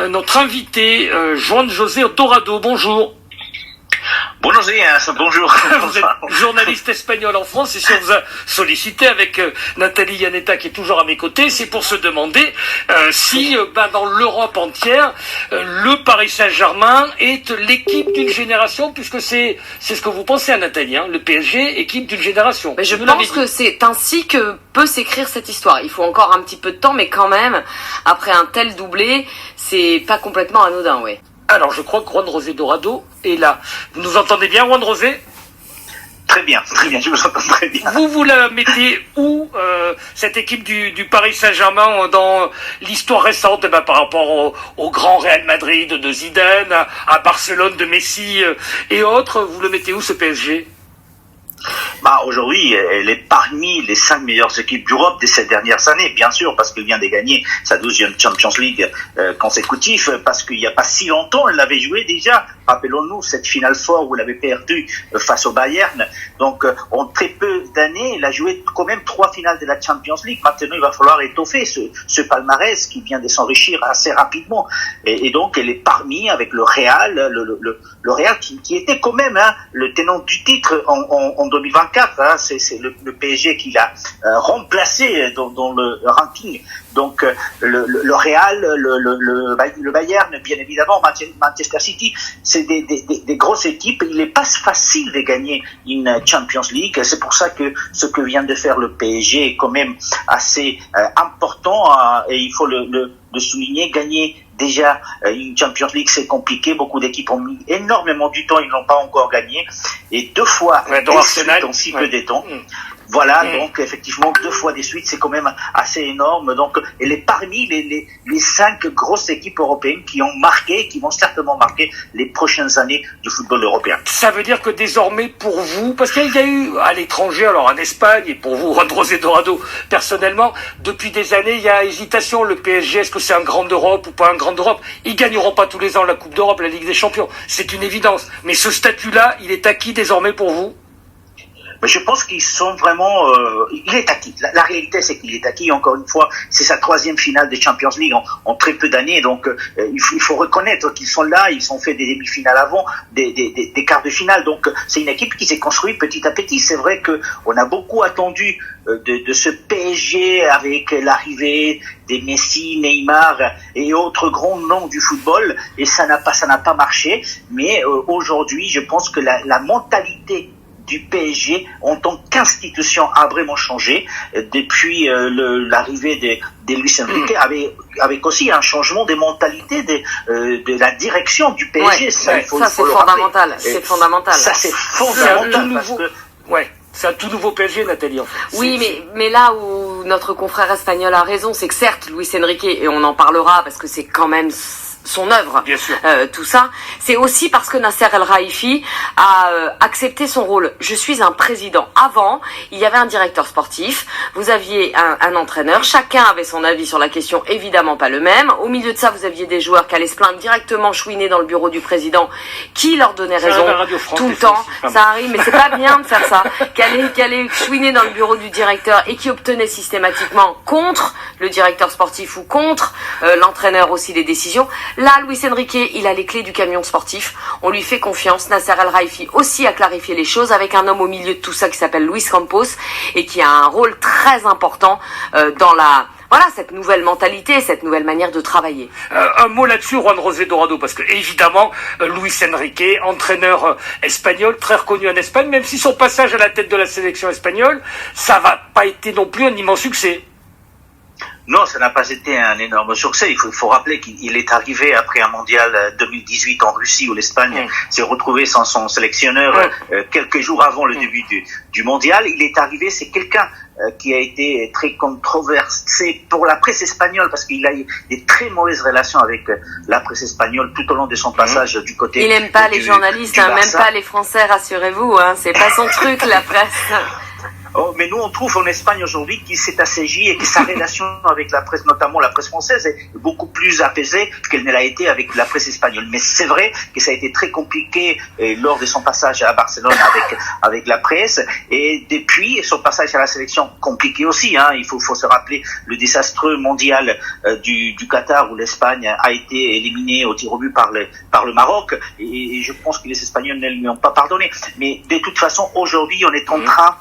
notre invité, Juan José Dorado. Bonjour. Buenos días, bonjour. Vous êtes journaliste espagnol en France et si on vous a sollicité avec Nathalie Yanetta qui est toujours à mes côtés, c'est pour se demander si dans l'Europe entière, le Paris Saint-Germain est l'équipe d'une génération, puisque c'est ce que vous pensez, Nathalie, hein, le PSG, équipe d'une génération. Mais je pense que c'est ainsi que peut s'écrire cette histoire. Il faut encore un petit peu de temps, mais quand même, après un tel doublé, c'est pas complètement anodin, ouais. Alors, je crois que Juan José Dorado est là. Vous nous entendez bien, Juan José ? Très bien, je vous entends très bien. Vous la mettez où, cette équipe du Paris Saint-Germain, dans l'histoire récente, par rapport au grand Real Madrid de Zidane, à Barcelone de Messi et autres, vous le mettez où, ce PSG ? Aujourd'hui, elle est parmi les 5 meilleures équipes d'Europe de ces dernières années, bien sûr, parce qu'elle vient de gagner sa 12e Champions League consécutive, parce qu'il n'y a pas si longtemps, elle l'avait joué déjà. Rappelons-nous cette finale four où elle avait perdu face au Bayern. Donc, en très peu d'années, elle a joué quand même 3 finales de la Champions League. Maintenant, il va falloir étoffer ce palmarès qui vient de s'enrichir assez rapidement. Et donc, elle est parmi avec le Real, le Real qui était quand même le tenant du titre en 2024. C'est le PSG qui l'a remplacé dans le ranking. Donc le Real, le Bayern, bien évidemment, Manchester City, c'est des grosses équipes. Il n'est pas facile de gagner une Champions League. C'est pour ça que ce que vient de faire le PSG est quand même assez important et il faut le souligner. Gagner déjà une Champions League, c'est compliqué. Beaucoup d'équipes ont mis énormément du temps, ils n'ont pas encore gagné. Et 2 fois des suites en si peu de temps. Voilà, donc effectivement 2 fois des suites, c'est quand même assez énorme. Donc elle est parmi les 5 grosses équipes européennes qui ont marqué, qui vont certainement marquer les prochaines années du football européen. Ça veut dire que désormais pour vous, parce qu'il y a eu à l'étranger, alors en Espagne, et pour vous, Juan José Dorado, personnellement, depuis des années, il y a hésitation. Le PSG, est-ce que c'est un grand d'Europe ou pas un grand d'Europe ? Ils gagneront pas tous les ans la Coupe d'Europe, la Ligue des Champions. C'est une évidence. Mais ce statut-là, il est acquis désormais pour vous ? Mais je pense qu'ils sont vraiment... il est acquis. La réalité, c'est qu'il est acquis. Encore une fois, c'est sa 3e finale de Champions League en très peu d'années. Donc, il faut reconnaître qu'ils sont là. Ils ont fait des demi-finales avant, des quarts de finale. Donc, c'est une équipe qui s'est construite petit à petit. C'est vrai que on a beaucoup attendu de ce PSG avec l'arrivée des Messi, Neymar et autres grands noms du football. Et ça n'a pas marché. Mais aujourd'hui, je pense que la mentalité du PSG en tant qu'institution a vraiment changé depuis l'arrivée de Luis Enrique, avec aussi un changement des mentalités de la direction du PSG. C'est fondamental. C'est fondamental. Ça, c'est fondamental parce que... C'est un tout nouveau PSG, Nathalie. En fait. Oui, mais là où notre confrère espagnol a raison, c'est que certes, Luis Enrique, et on en parlera parce que c'est quand même son œuvre, tout ça, c'est aussi parce que Nasser El Khelaifi a accepté son rôle. Je suis un président. Avant, il y avait un directeur sportif, vous aviez un entraîneur, chacun avait son avis sur la question, évidemment pas le même. Au milieu de ça, vous aviez des joueurs qui allaient se plaindre directement chouiner dans le bureau du président, qui leur donnait raison tout le temps. Ça arrive, mais c'est pas bien de faire ça. Qui allaient chouiner dans le bureau du directeur et qui obtenait systématiquement contre le directeur sportif ou contre l'entraîneur aussi les décisions. Là, Luis Enrique, il a les clés du camion sportif. On lui fait confiance. Nasser El Khelaifi aussi a clarifié les choses avec un homme au milieu de tout ça qui s'appelle Luis Campos et qui a un rôle très important dans cette nouvelle mentalité, cette nouvelle manière de travailler. Un mot là-dessus, Juan José Dorado, parce que évidemment, Luis Enrique, entraîneur espagnol, très reconnu en Espagne, même si son passage à la tête de la sélection espagnole, ça va pas été non plus un immense succès. Non, ça n'a pas été un énorme succès. Il faut rappeler qu'il est arrivé après un mondial 2018 en Russie où l'Espagne s'est retrouvée sans son sélectionneur quelques jours avant le début du mondial. Il est arrivé, c'est quelqu'un qui a été très controversé pour la presse espagnole parce qu'il a eu des très mauvaises relations avec la presse espagnole tout au long de son passage du côté. Il n'aime pas les journalistes, même pas les Français, rassurez-vous. C'est pas son truc, la presse. Mais nous, on trouve en Espagne aujourd'hui qu'il s'est assagi et que sa relation avec la presse, notamment la presse française, est beaucoup plus apaisée qu'elle ne l'a été avec la presse espagnole. Mais c'est vrai que ça a été très compliqué lors de son passage à Barcelone avec la presse, et depuis son passage à la sélection, compliqué aussi. Il faut se rappeler le désastreux mondial du Qatar où l'Espagne a été éliminée au tir au but par le Maroc, et je pense que les Espagnols ne lui ont pas pardonné. Mais de toute façon, aujourd'hui, on est en train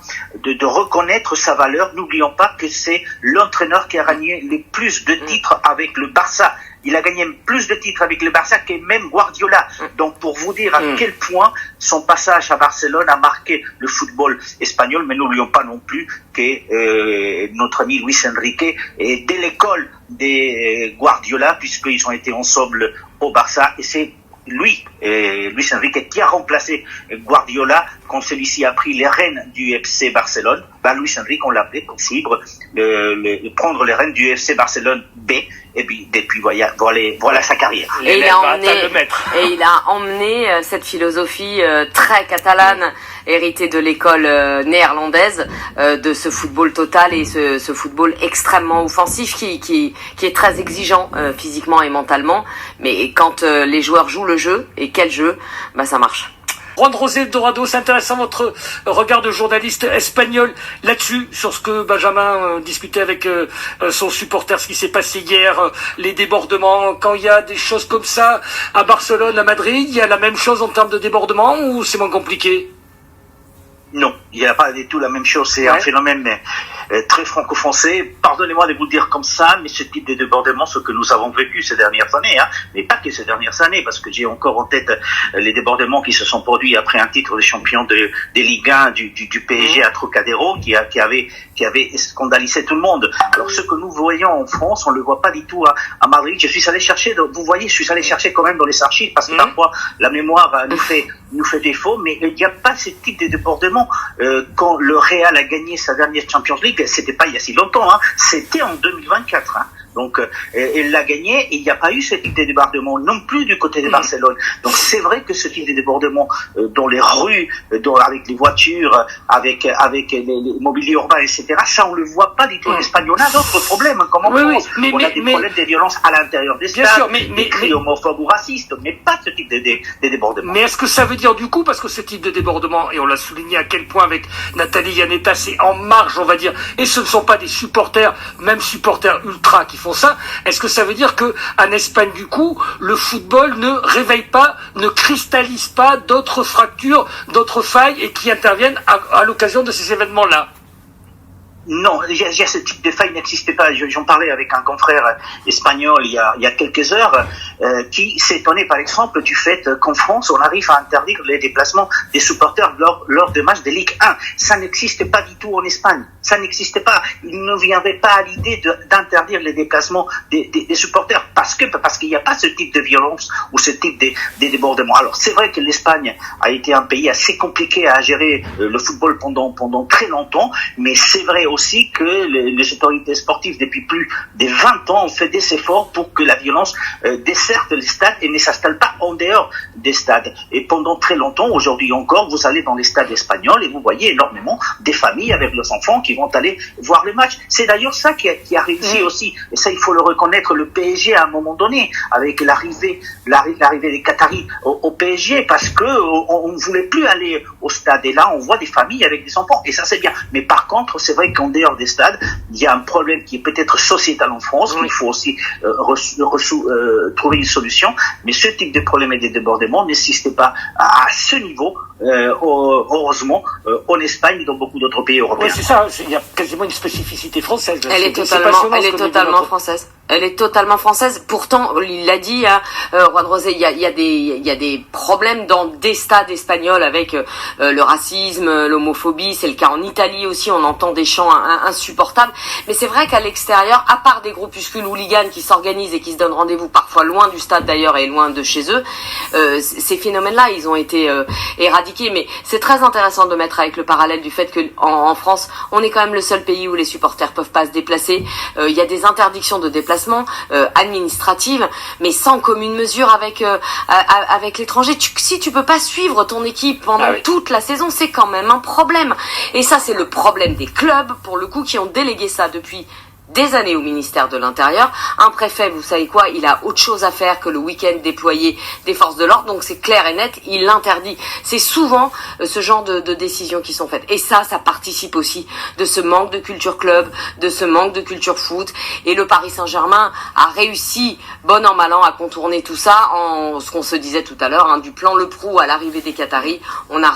de reconnaître sa valeur. N'oublions pas que c'est l'entraîneur qui a gagné le plus de titres avec le Barça. Il a gagné plus de titres avec le Barça que même Guardiola. Donc, pour vous dire à quel point son passage à Barcelone a marqué le football espagnol. Mais n'oublions pas non plus que notre ami Luis Enrique est de l'école des Guardiola, puisqu'ils ont été ensemble au Barça. Et c'est Luis Enrique qui a remplacé Guardiola quand celui-ci a pris les rênes du FC Barcelone. Luis Enrique, on l'appelait pour suivre, prendre les rênes du FC Barcelone B, et puis depuis voilà sa carrière. Et il a emmené cette philosophie très catalane, héritée de l'école néerlandaise, de ce football total et ce football extrêmement offensif qui est très exigeant physiquement et mentalement, mais quand les joueurs jouent le jeu, et quel jeu, ça marche. Juan José Dorado, c'est intéressant votre regard de journaliste espagnol là-dessus, sur ce que Benjamin discutait avec son supporter, ce qui s'est passé hier, les débordements. Quand il y a des choses comme ça à Barcelone, à Madrid, il y a la même chose en termes de débordement, ou c'est moins compliqué? Non, il n'y a pas du tout la même chose. C'est un phénomène très franco-français. Pardonnez-moi de vous le dire comme ça, mais ce type de débordement, ce que nous avons vécu ces dernières années, mais pas que ces dernières années, parce que j'ai encore en tête les débordements qui se sont produits après un titre de champion de Ligue 1 du PSG à Trocadéro, qui avait scandalisé tout le monde. Alors ce que nous voyons en France, on le voit pas du tout à Madrid. Je suis allé chercher quand même dans les archives, parce que parfois la mémoire nous fait défaut, mais il n'y a pas ce type de débordement. Quand le Real a gagné sa dernière Champions League, c'était pas il y a si longtemps, c'était en 2024. Donc, elle l'a gagné, et il n'y a pas eu ce type de débordement non plus du côté de Barcelone. Donc, c'est vrai que ce type de débordement dans les rues, avec les voitures, avec les mobiliers urbains, etc., ça, on le voit pas du tout en Espagne. On a d'autres problèmes, comme en France. On a des problèmes de violence à l'intérieur des stades, des cris homophobes ou racistes, mais pas ce type de débordement. Mais est-ce que ça veut dire du coup, parce que ce type de débordement, et on l'a souligné à quel point avec Nathalie Yanetta, c'est en marge, on va dire, et ce ne sont pas des supporters, même supporters ultra qui font ça, est-ce que ça veut dire que en Espagne, du coup, le football ne réveille pas, ne cristallise pas d'autres fractures, d'autres failles, et qui interviennent à l'occasion de ces événements-là? Non, ce type de faille n'existait pas. J'en parlais avec un confrère espagnol il y a quelques heures, qui s'étonnait par exemple du fait qu'en France, on arrive à interdire les déplacements des supporters lors des matchs de Ligue 1. Ça n'existait pas du tout en Espagne. Ça n'existait pas. Il ne viendrait pas à l'idée d'interdire les déplacements des supporters parce qu'il n'y a pas ce type de violence ou ce type de débordement. Alors c'est vrai que l'Espagne a été un pays assez compliqué à gérer le football pendant très longtemps, mais c'est vrai aussi que les autorités sportives depuis plus de 20 ans ont fait des efforts pour que la violence desserte les stades et ne s'installe pas en dehors des stades. Et pendant très longtemps, aujourd'hui encore, vous allez dans les stades espagnols et vous voyez énormément des familles avec leurs enfants qui vont aller voir les matchs. C'est d'ailleurs ça qui a réussi aussi, et ça il faut le reconnaître, le PSG à un moment donné, avec l'arrivée des Qataris au PSG, parce que on ne voulait plus aller au stade. Et là, on voit des familles avec des enfants, et ça c'est bien. Mais par contre, c'est vrai qu'en dehors des stades, il y a un problème qui est peut-être sociétal en France, qu'il faut aussi trouver une solution. Mais ce type de problème et de débordement n'existait pas à ce niveau, heureusement, en Espagne et dans beaucoup d'autres pays européens. Oui, c'est ça, il y a quasiment une spécificité française. Elle est totalement française. Elle est totalement française. Pourtant, il l'a dit, Juan José, il y a des problèmes dans des stades espagnols avec le racisme, l'homophobie. C'est le cas en Italie aussi. On entend des chants insupportables. Mais c'est vrai qu'à l'extérieur, à part des groupuscules hooligans qui s'organisent et qui se donnent rendez-vous parfois loin du stade d'ailleurs et loin de chez eux, ces phénomènes-là, ils ont été éradiqués. éradiquer, mais c'est très intéressant de mettre avec le parallèle du fait que en France, on est quand même le seul pays où les supporters peuvent pas se déplacer. Il y a des interdictions de déplacement administratives, mais sans commune mesure avec l'étranger. Si tu peux pas suivre ton équipe pendant toute la saison, c'est quand même un problème. Et ça, c'est le problème des clubs, pour le coup, qui ont délégué ça depuis des années au ministère de l'Intérieur. Un préfet, vous savez quoi, il a autre chose à faire que le week-end déployer des forces de l'ordre, donc c'est clair et net, il l'interdit. C'est souvent ce genre de décisions qui sont faites. Et ça participe aussi de ce manque de culture club, de ce manque de culture foot. Et le Paris Saint-Germain a réussi, bon an mal an, à contourner tout ça en ce qu'on se disait tout à l'heure, du plan Le Prou à l'arrivée des Qataris. On a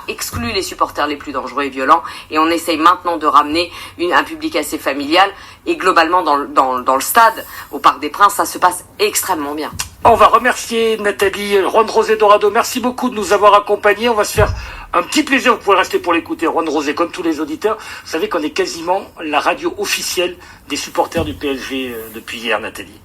exclu les supporters les plus dangereux et violents, et on essaye maintenant de ramener un public assez familial. Et globalement, dans le stade, au Parc des Princes, ça se passe extrêmement bien. On va remercier Nathalie Juan-José Dorado. Merci beaucoup de nous avoir accompagnés. On va se faire un petit plaisir. Vous pouvez rester pour l'écouter. Juan-José, comme tous les auditeurs, vous savez qu'on est quasiment la radio officielle des supporters du PSG depuis hier, Nathalie.